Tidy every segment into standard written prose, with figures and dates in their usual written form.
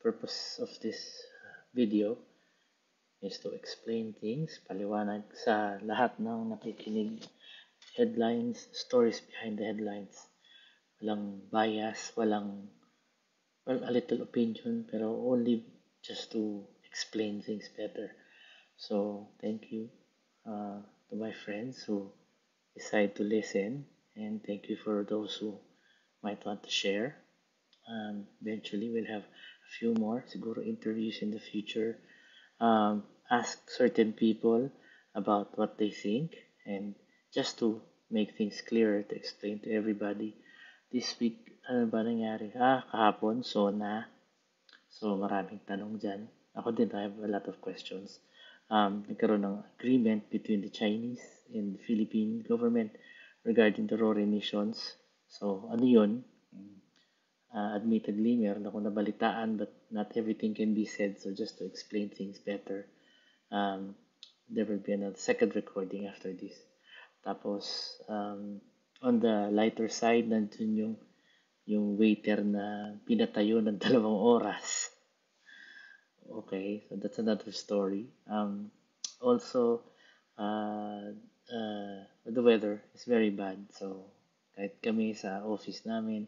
purpose of this video is to explain things, paliwanag sa lahat ng nakikinig, headlines, stories behind the headlines. Walang bias, walang, well, a little opinion, pero only just to explain things better. So, thank you to my friends who decide to listen, and thank you for those who might want to share. Eventually, we'll have a few more, siguro interviews in the future. Ask certain people about what they think, and just to make things clearer, to explain to everybody. This week, ano ba nangyari? Kahapon, SONA. So, maraming tanong dyan. Ako din, I have a lot of questions. Nagkaroon ng agreement between the Chinese and the Philippine government regarding the raw emissions. So, ano yun? Admittedly, meron akong nabalitaan, but not everything can be said. So, just to explain things better, there will be another second recording after this. Tapos, on the lighter side, nandun yung waiter na pinatayo ng 2 oras. Okay, so that's another story. Also, the weather is very bad. So, kahit kami sa office namin,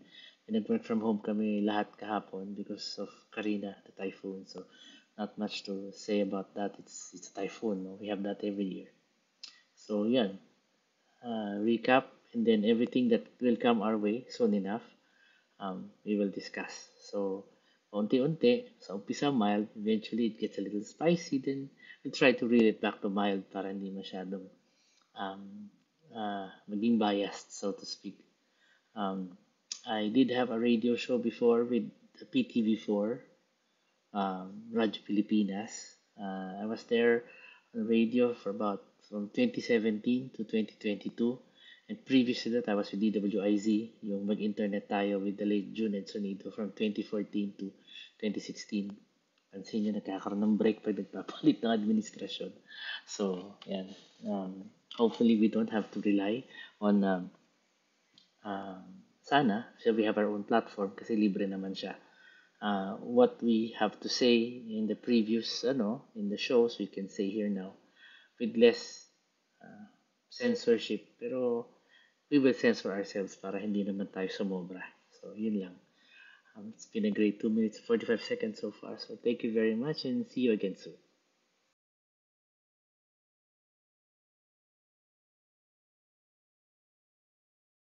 nag-work from home kami lahat kahapon because of Karina, the typhoon. So, not much to say about that. It's a typhoon. No? We have that every year. So, yan. Recap, and then everything that will come our way soon enough, we will discuss. So, unti-unti, sa umpisa mild, eventually it gets a little spicy, then we try to reel it back to mild para hindi masyadong maging biased, so to speak. I did have a radio show before with PTV4, Radyo Pilipinas. I was there on radio for about from 2017 to 2022. And previous to that, I was with DWIZ, yung mag-internet tayo with the late Juned Sonido from 2014 to 2016. Pansin nyo, nagkakaroon ng break pag nagpapalit ng administrasyon. So, yan. Hopefully, we don't have to rely on sana, so we have our own platform kasi libre naman siya. What we have to say in the previous, in the shows, we can say here now with less censorship. Pero we will censor ourselves para hindi naman tayo sumobra. So, yun lang. It's been a great 2 minutes, 45 seconds so far. So, thank you very much and see you again soon.